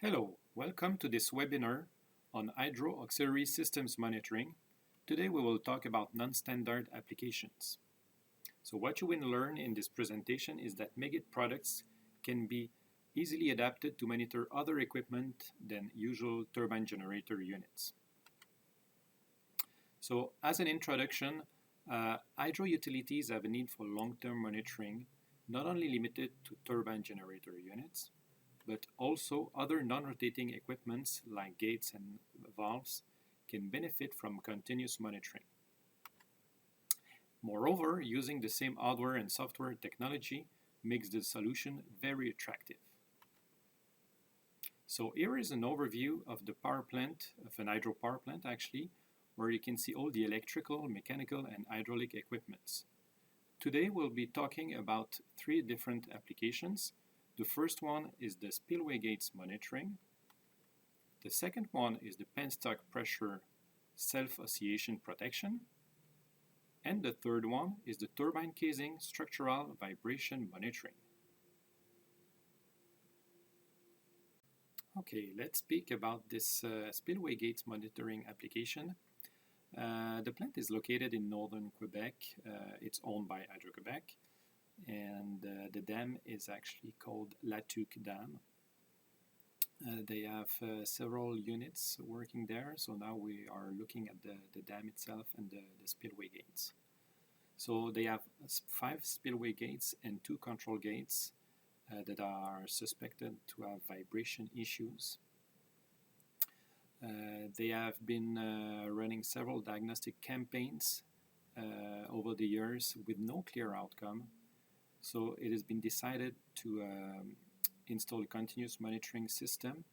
Hello, welcome to this webinar on Hydro Auxiliary Systems Monitoring. Today we will talk about non-standard applications. So what you will learn in this presentation is that Megit products can be easily adapted to monitor other equipment than usual turbine generator units. So as an introduction, hydro utilities have a need for long-term monitoring, not only limited to turbine generator units, but also other non-rotating equipments like gates and valves can benefit from continuous monitoring. Moreover, using the same hardware and software technology makes the solution very attractive. So here is an overview of the power plant, of an hydro power plant actually, where you can see all the electrical, mechanical and hydraulic equipments. Today we'll be talking about three different applications. The first one is the spillway gates monitoring. The second one is the Penstock pressure self-oscillation protection. And the third one is the turbine casing structural vibration monitoring. Okay, let's speak about this spillway gates monitoring application. The plant is located in northern Quebec. It's owned by Hydro-Quebec. And the dam is actually called La Tuque Dam. They have several units working there, so now we are looking at the dam itself and the spillway gates. So they have 5 spillway gates and 2 control gates that are suspected to have vibration issues. They have been running several diagnostic campaigns over the years with no clear outcome. So it has been decided to install a continuous monitoring system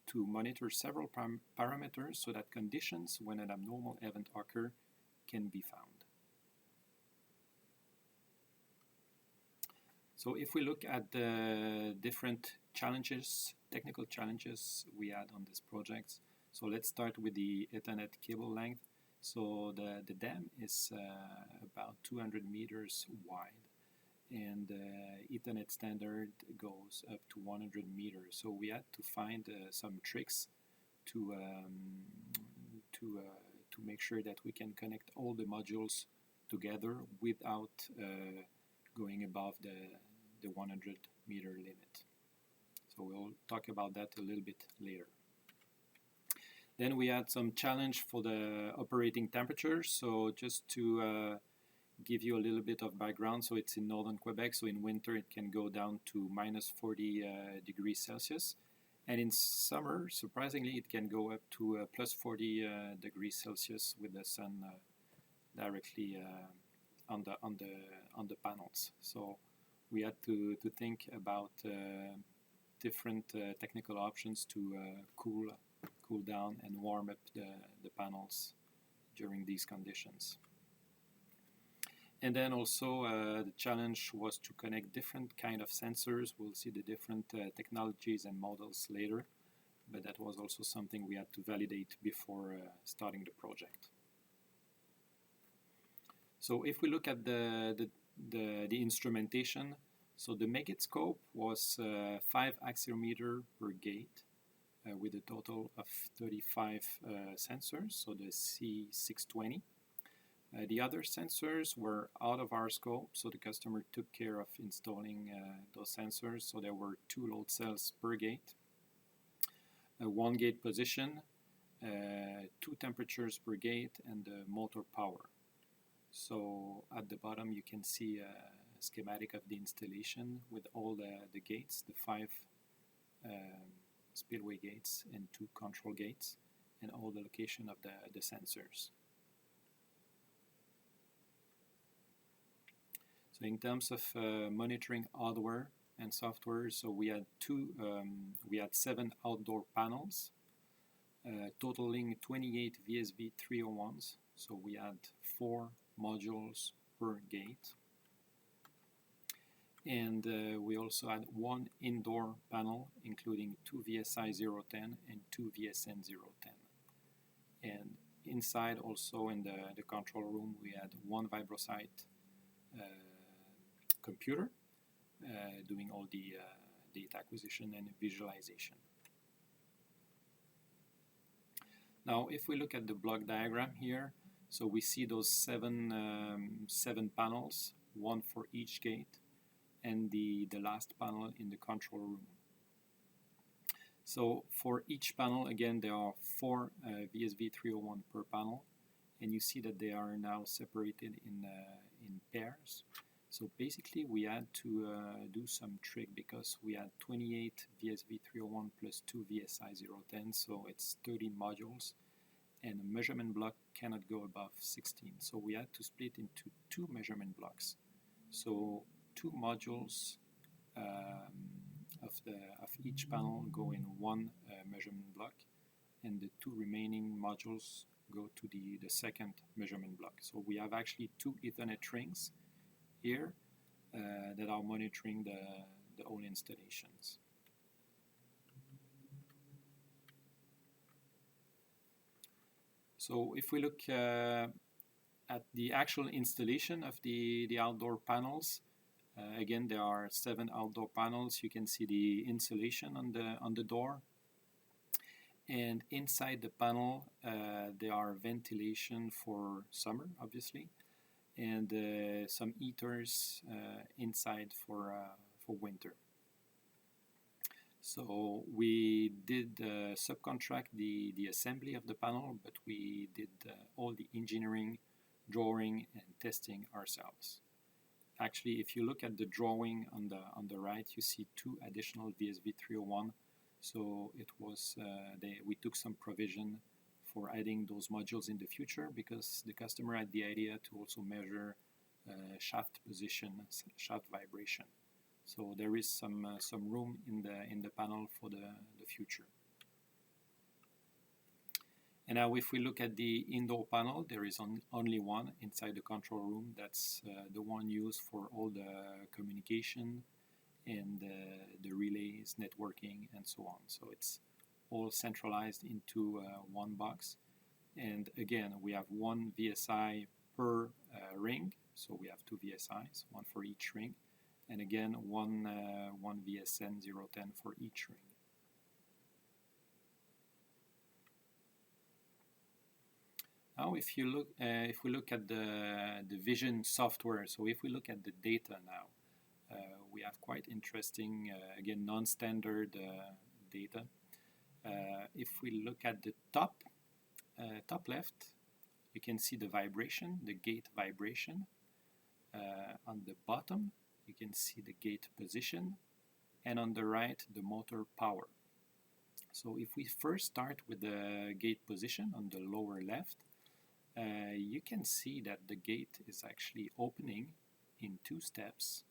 to monitor several parameters so that conditions when an abnormal event occurs can be found. So if we look at the different challenges, technical challenges we had on this project, so let's start with the Ethernet cable length. So the dam is about 200 meters wide. And the Ethernet standard goes up to 100 meters. So we had to find some tricks to make sure that we can connect all the modules together without going above the 100 meter limit. So we'll talk about that a little bit later. Then we had some challenge for the operating temperature. So just to give you a little bit of background, so it's in northern Quebec, so in winter it can go down to minus 40 degrees Celsius, and in summer, surprisingly, it can go up to plus 40 degrees Celsius with the sun directly on the panels. So we had to think about different technical options to cool down and warm up the panels during these conditions. And then also the challenge was to connect different kind of sensors. We'll see the different technologies and models later, but that was also something we had to validate before starting the project. So if we look at the instrumentation, so the Megit scope was 5 accelerometer per gate with a total of 35 sensors, so the C620. The other sensors were out of our scope, so the customer took care of installing those sensors. So there were 2 load cells per gate, 1 gate position, 2 temperatures per gate, and the motor power. So at the bottom you can see a schematic of the installation with all the gates, the 5 spillway gates and 2 control gates, and all the location of the sensors. So in terms of monitoring hardware and software, so we had 7 outdoor panels, totaling 28 VSV 301s. So we had 4 modules per gate. And we also had 1 indoor panel, including 2 VSI 010 and 2 VSN 010. And inside also in the control room, we had 1 vibro-site computer doing all the data acquisition and visualization. Now, if we look at the block diagram here, so we see those seven panels, one for each gate, and the last panel in the control room. So for each panel, again, there are 4 VSV301 per panel, and you see that they are now separated in pairs. So basically, we had to do some trick because we had 28 VSV301 plus 2 VSI010, so it's 30 modules, and a measurement block cannot go above 16. So we had to split into 2 measurement blocks. So 2 modules of each panel go in 1 measurement block, and the 2 remaining modules go to the second measurement block. So we have actually 2 Ethernet rings here that are monitoring the whole installations. So if we look at the actual installation of the outdoor panels, again, there are 7 outdoor panels. You can see the insulation on the door, and inside the panel there are ventilation for summer, obviously, and some heaters inside for winter. So we did subcontract the assembly of the panel, but we did all the engineering, drawing, and testing ourselves. Actually, if you look at the drawing on the right, you see 2 additional VSV301. So it was we took some provision for adding those modules in the future because the customer had the idea to also measure shaft position, shaft vibration. So there is some room in the panel for the future. And now if we look at the indoor panel, there is only one inside the control room. That's the one used for all the communication and the relays, networking, and so on. So it's all centralized into one box. And again, we have 1 VSI per ring. So we have 2 VSIs, 1 for each ring. And again, one VSN010 for each ring. Now, if we look at the vision software, so if we look at the data now, we have quite interesting, again, non-standard data. If we look at the top left, you can see the vibration, the gate vibration. On the bottom, you can see the gate position, and on the right, the motor power. So if we first start with the gate position on the lower left, you can see that the gate is actually opening in 2 steps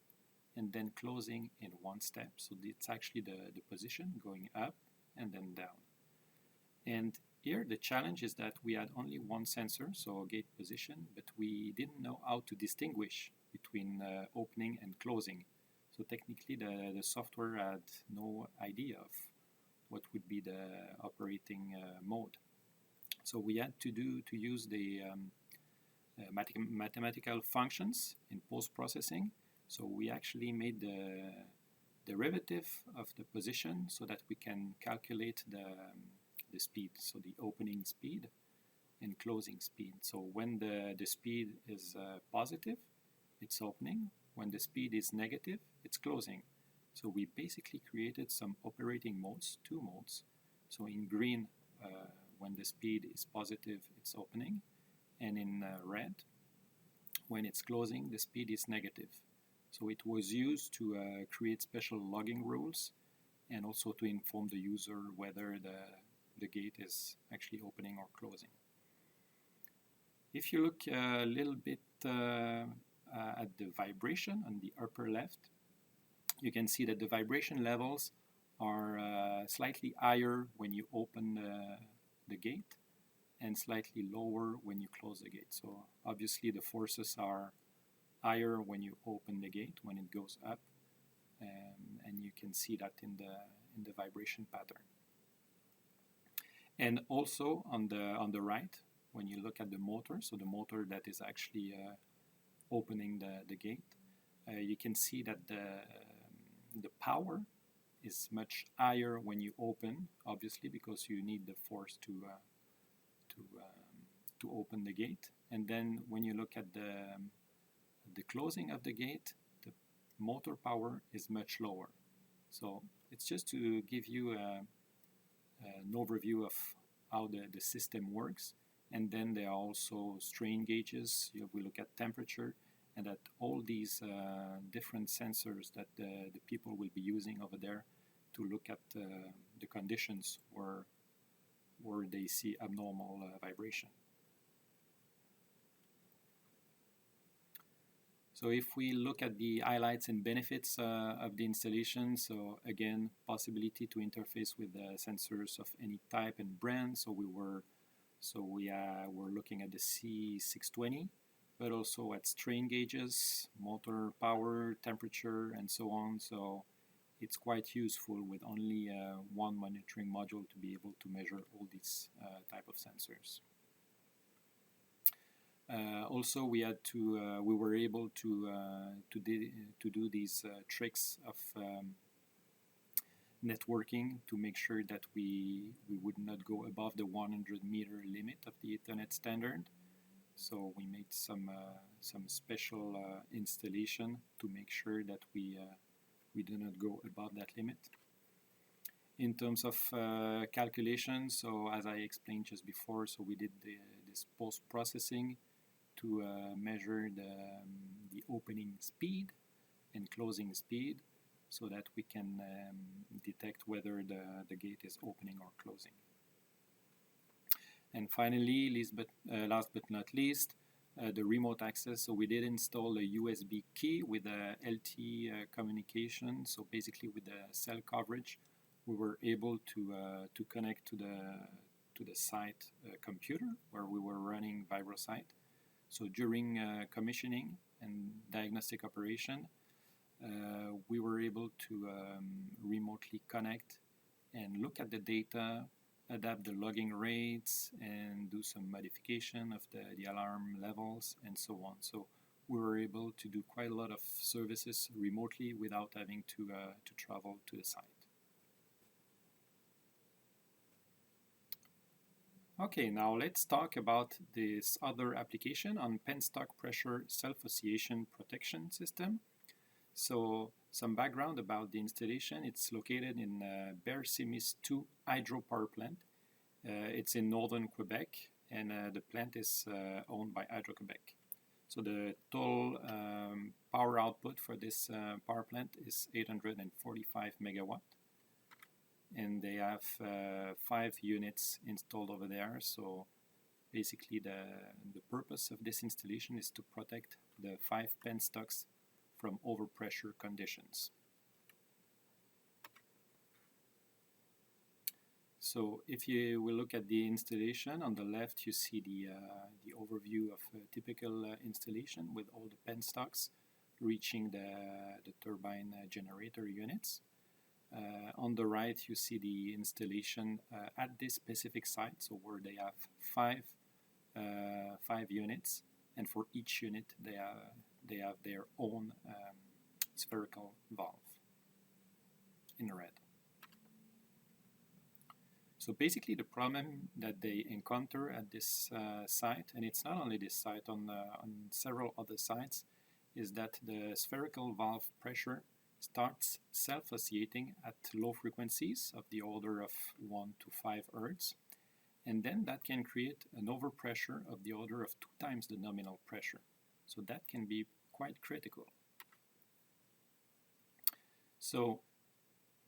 and then closing in 1 step. So it's actually the position going up and then down. And here the challenge is that we had only 1 sensor, so gate position, but we didn't know how to distinguish between opening and closing. So technically the software had no idea of what would be the operating mode. So we had to use the mathematical functions in post-processing. So we actually made the derivative of the position so that we can calculate the speed, so the opening speed and closing speed. So when the speed is positive, it's opening. When the speed is negative, it's closing. So we basically created some operating modes, 2 modes. So in green, when the speed is positive, it's opening, and in red, when it's closing, the speed is negative. So it was used to create special logging rules and also to inform the user whether the gate is actually opening or closing. If you look a little bit at the vibration on the upper left, you can see that the vibration levels are slightly higher when you open the gate and slightly lower when you close the gate. So obviously the forces are higher when you open the gate, when it goes up, and you can see that in the vibration pattern. And also on the right, when you look at the motor, so the motor that is actually opening the gate, you can see that the power is much higher when you open, obviously, because you need the force to to open the gate. And then when you look at the closing of the gate, the motor power is much lower. So it's just to give you an overview of how the system works. And then there are also strain gauges. We look at temperature, and at all these different sensors that the people will be using over there to look at the conditions where they see abnormal vibration. So if we look at the highlights and benefits of the installation, so again, possibility to interface with sensors of any type and brand. So we were looking at the C620, but also at strain gauges, motor power, temperature, and so on. So it's quite useful with only one monitoring module to be able to measure all these type of sensors. Also, we were able to do these tricks of networking to make sure that we would not go above the 100-meter limit of the Ethernet standard. So we made some special installation to make sure that we do not go above that limit. In terms of calculations, so as I explained just before, so we did this post-processing to measure the opening speed and closing speed so that we can detect whether the gate is opening or closing. And finally, last but not least, the remote access. So we did install a USB key with a LTE communication. So basically with the cell coverage, we were able to connect to the site computer where we were running VibroSite. So during commissioning and diagnostic operation, we were able to remotely connect and look at the data, adapt the logging rates, and do some modification of the alarm levels and so on. So we were able to do quite a lot of services remotely without having to travel to the site. Okay, now let's talk about this other application on Penstock pressure self-oscillation protection system. So some background about the installation. It's located in Bear-Simis 2 hydro power plant. It's in northern Quebec, and the plant is owned by Hydro-Quebec. So the total power output for this power plant is 845 megawatt. And they have 5 units installed over there. So basically the purpose of this installation is to protect the 5 Penstocks from overpressure conditions. So if you will look at the installation, on the left you see the overview of a typical installation with all the Penstocks reaching the turbine generator units. On the right you see the installation at this specific site, so where they have 5 units, and for each unit they have their own spherical valve in red. So basically the problem that they encounter at this site, and it's not only this site, on several other sites, is that the spherical valve pressure starts self-oscillating at low frequencies of the order of 1 to 5 Hertz, and then that can create an overpressure of the order of 2 times the nominal pressure. So that can be quite critical. So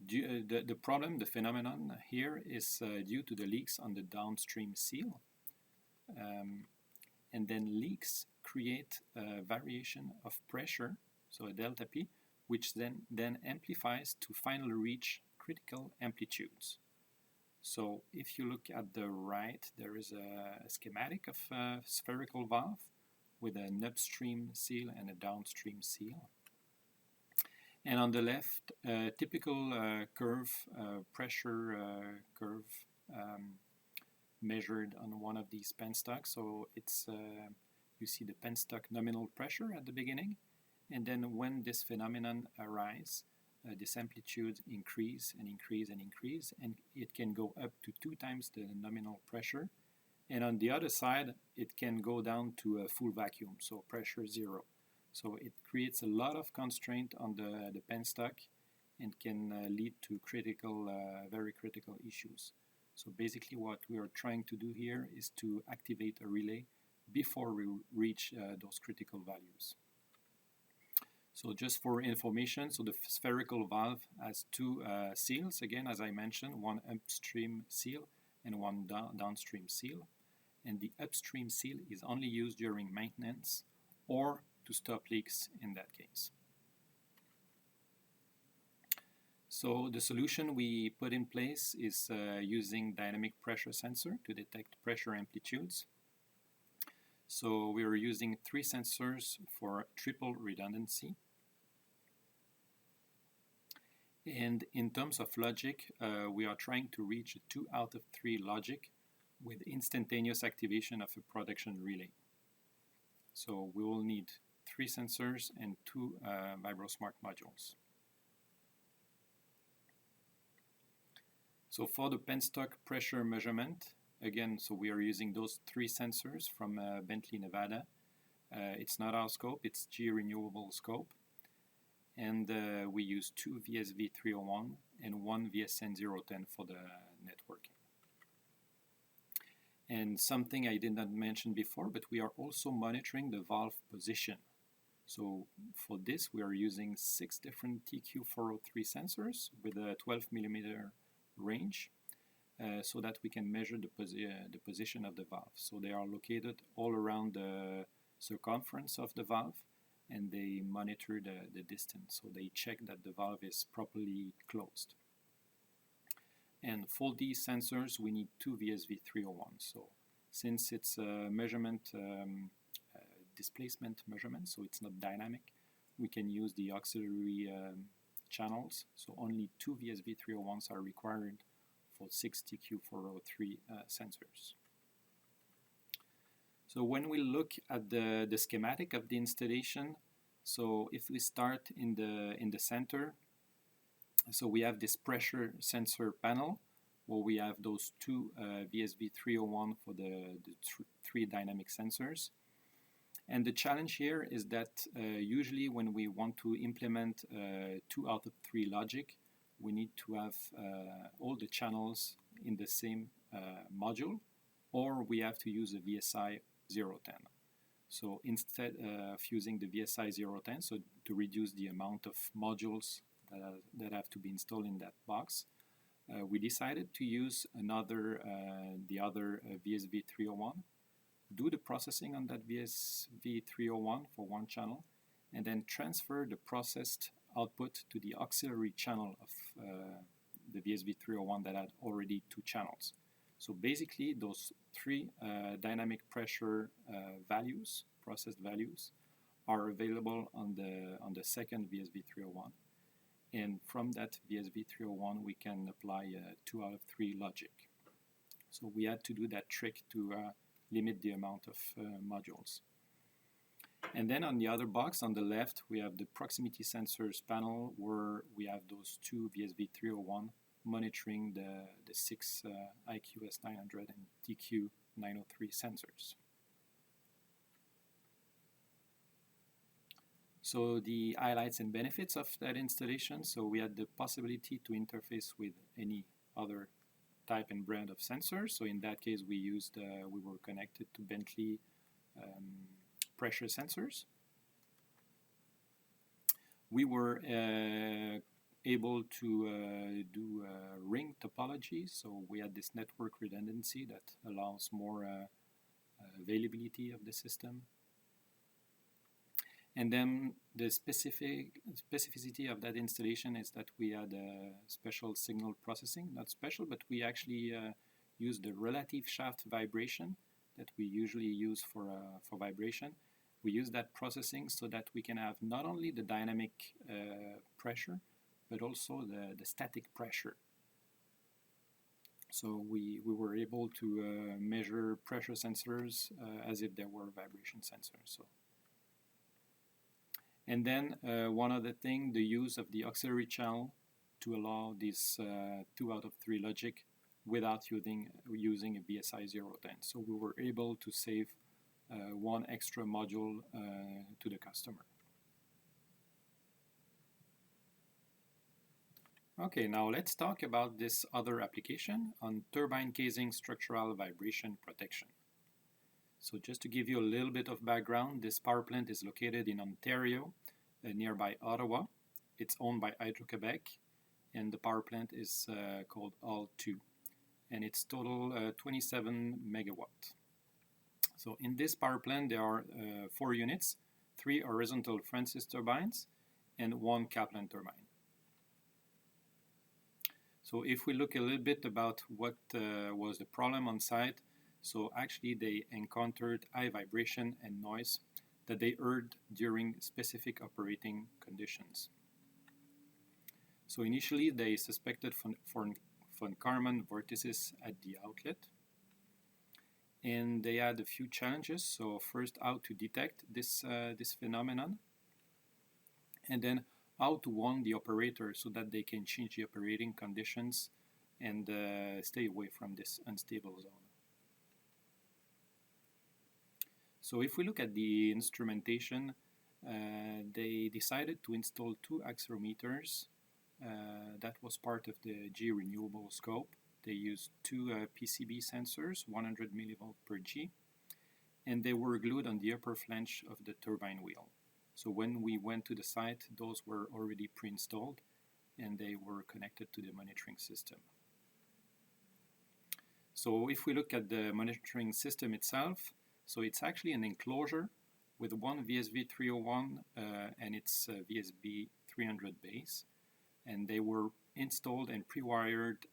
the problem, the phenomenon here is due to the leaks on the downstream seal, and then leaks create a variation of pressure, so a delta P, which then amplifies to finally reach critical amplitudes. So if you look at the right, there is a schematic of a spherical valve with an upstream seal and a downstream seal. And on the left, a typical pressure curve measured on one of these Penstocks. So it's you see the Penstock nominal pressure at the beginning, and then when this phenomenon arises, this amplitude increase and increase and increase, and it can go up to 2 times the nominal pressure, And on the other side, it can go down to a full vacuum, so pressure 0. So it creates a lot of constraint on the penstock and can lead to critical, very critical issues. So basically what we are trying to do here is to activate a relay before we reach those critical values. So just for information, so the spherical valve has two seals, again, as I mentioned, one upstream seal and one downstream seal. And the upstream seal is only used during maintenance or to stop leaks in that case. So the solution we put in place is using dynamic pressure sensor to detect pressure amplitudes. So we are using 3 sensors for triple redundancy. And in terms of logic, we are trying to reach a 2 out of 3 logic with instantaneous activation of a production relay. So we will need 3 sensors and 2 VibroSmart modules. So for the penstock pressure measurement, again, so we are using those 3 sensors from Bentley, Nevada. It's not our scope, it's G renewable scope. And we use 2 VSV301 and 1 VSN010 for the networking. And something I did not mention before, but we are also monitoring the valve position. So for this, we are using 6 different TQ403 sensors with a 12 millimeter range so that we can measure the position of the valve. So they are located all around the circumference of the valve, and they monitor the distance. So they check that the valve is properly closed. And for these sensors, we need 2 VSV301. So since it's a measurement, displacement measurement, so it's not dynamic, we can use the auxiliary channels. So only 2 VSV301s are required for 6 TQ403 sensors. So when we look at the schematic of the installation, so if we start in the center, so we have this pressure sensor panel where we have those 2 VSV301 for the 3 dynamic sensors. And the challenge here is that usually when we want to implement 2 out of 3 logic, we need to have all the channels in the same module, or we have to use a VSI 010. So instead of using the VSI 010, so to reduce the amount of modules that have to be installed in that box, we decided to use the other VSV301, do the processing on that VSV301 for one channel, and then transfer the processed output to the auxiliary channel of the VSV301 that had already 2 channels. So basically those 3 dynamic pressure values, processed values, are available on the second VSV301. And from that VSV301 we can apply 2 out of 3 logic. So we had to do that trick to limit the amount of modules. And then on the other box on the left we have the proximity sensors panel where we have those 2 VSV301 monitoring the 6 IQS900 and TQ903 sensors. So the highlights and benefits of that installation. So we had the possibility to interface with any other type and brand of sensors. So in that case we were connected to Bentley pressure sensors. We were able to do ring topology, so we had this network redundancy that allows more availability of the system. And then the specificity of that installation is that we had special signal processing, not special, but we actually used the relative shaft vibration that we usually use for vibration. We use that processing so that we can have not only the dynamic pressure, but also the static pressure. So we were able to measure pressure sensors as if they were vibration sensors. So. And then one other thing, the use of the auxiliary channel to allow this 2 out of 3 logic without using a BSI-010. So we were able to save one extra module to the customer. Okay, now let's talk about this other application on turbine casing structural vibration protection. So just to give you a little bit of background, this power plant is located in Ontario, nearby Ottawa. It's owned by Hydro-Québec, and the power plant is called AL2, and it's total 27 megawatt. So in this power plant there are 4 units, 3 horizontal Francis turbines and 1 Kaplan turbine. So if we look a little bit about what was the problem on site, so actually they encountered high vibration and noise that they heard during specific operating conditions. So initially they suspected von Karman vortices at the outlet, and they had a few challenges. So first, how to detect this phenomenon, and then how to warn the operator so that they can change the operating conditions and stay away from this unstable zone. So if we look at the instrumentation, they decided to install 2 accelerometers. That was part of the G renewable scope. They used 2 PCB sensors, 100 millivolt per G, and they were glued on the upper flange of the turbine wheel. So when we went to the site, those were already pre-installed and they were connected to the monitoring system. So if we look at the monitoring system itself, so it's actually an enclosure with one VSV301 and its VSB300 base, and they were installed and pre-wired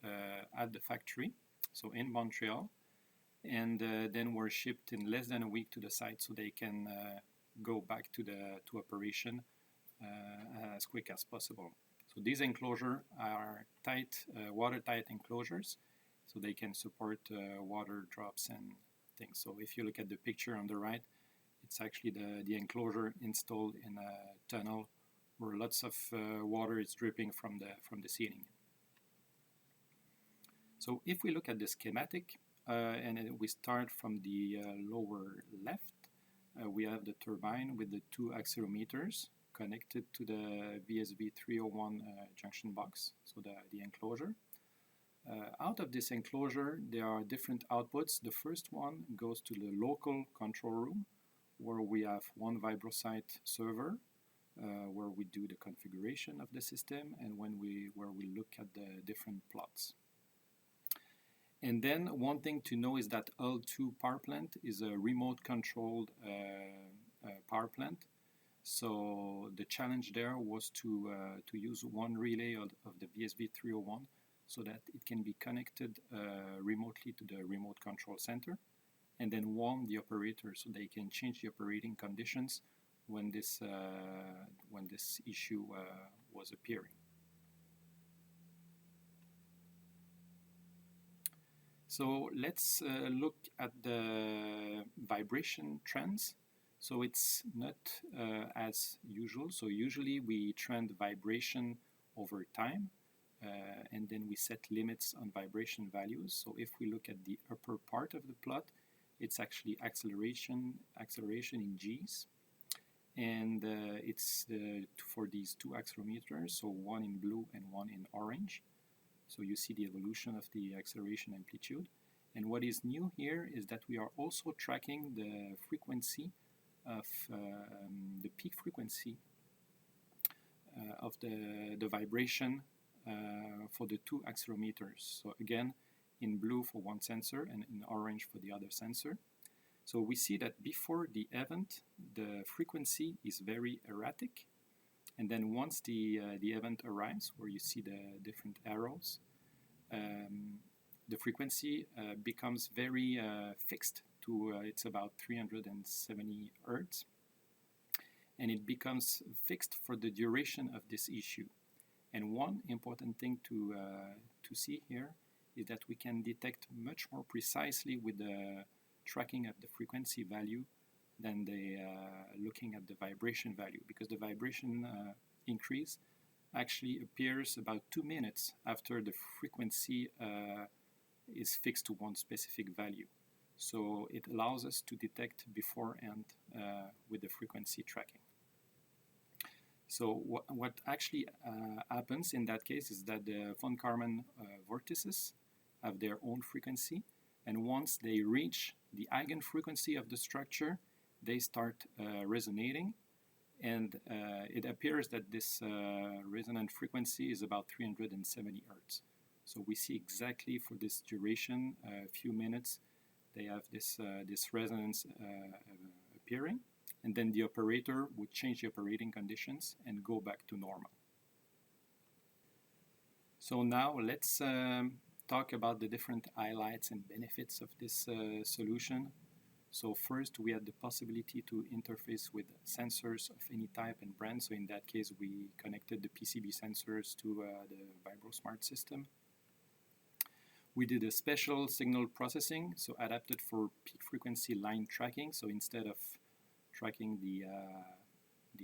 at the factory, so in Montreal, and then were shipped in less than a week to the site so they can go back to operation as quick as possible. So these enclosures are tight, watertight enclosures, so they can support water drops and things. So if you look at the picture on the right, it's actually the enclosure installed in a tunnel where lots of water is dripping from the ceiling. So if we look at the schematic, and we start from the lower left, we have the turbine with the 2 accelerometers connected to the VSV301 junction box, so the enclosure. Out of this enclosure, there are different outputs. The first one goes to the local control room, where we have one VibroSite server, where we do the configuration of the system and where we look at the different plots. And then one thing to know is that AL2 power plant is a remote controlled power plant. So the challenge there was to use one relay of the VSV301 so that it can be connected remotely to the remote control center, and then warn the operator so they can change the operating conditions when this issue was appearing. So let's look at the vibration trends. So it's not as usual. So usually we trend vibration over time, and then we set limits on vibration values. So if we look at the upper part of the plot, it's actually acceleration in G's. And it's for these 2 accelerometers, so one in blue and one in orange. So you see the evolution of the acceleration amplitude. And what is new here is that we are also tracking the frequency of the peak frequency of the vibration for the 2 accelerometers. So again, in blue for one sensor and in orange for the other sensor. So we see that before the event, the frequency is very erratic. And then once the event arrives, where you see the different arrows, the frequency becomes very fixed to, it's about 370 Hertz. And it becomes fixed for the duration of this issue. And one important thing to see here is that we can detect much more precisely with the tracking of the frequency value than looking at the vibration value, because the vibration increase actually appears about 2 minutes after the frequency is fixed to one specific value. So it allows us to detect beforehand with the frequency tracking. So what actually happens in that case is that the von Karman vortices have their own frequency, and once they reach the eigenfrequency of the structure, they start resonating, and it appears that this resonant frequency is about 370 Hertz. So we see exactly for this duration, a few minutes, they have this resonance appearing, and then the operator would change the operating conditions and go back to normal. So now let's talk about the different highlights and benefits of this solution. So first, we had the possibility to interface with sensors of any type and brand. So in that case, we connected the PCB sensors to the vibro-smart system. We did a special signal processing, so adapted for peak frequency line tracking. So instead of tracking the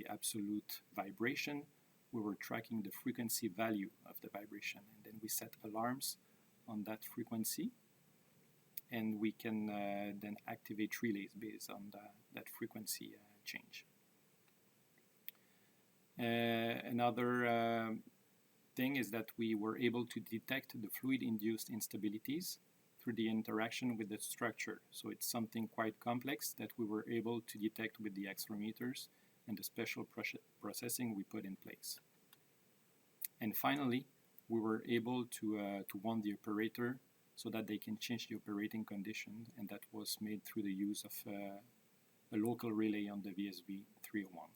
absolute vibration, we were tracking the frequency value of the vibration, and then we set alarms on that frequency, and we can then activate relays based on that frequency change. Another thing is that we were able to detect the fluid-induced instabilities through the interaction with the structure. So it's something quite complex that we were able to detect with the accelerometers and the special processing we put in place. And finally, we were able to warn the operator so that they can change the operating condition, and that was made through the use of a local relay on the VSB 301.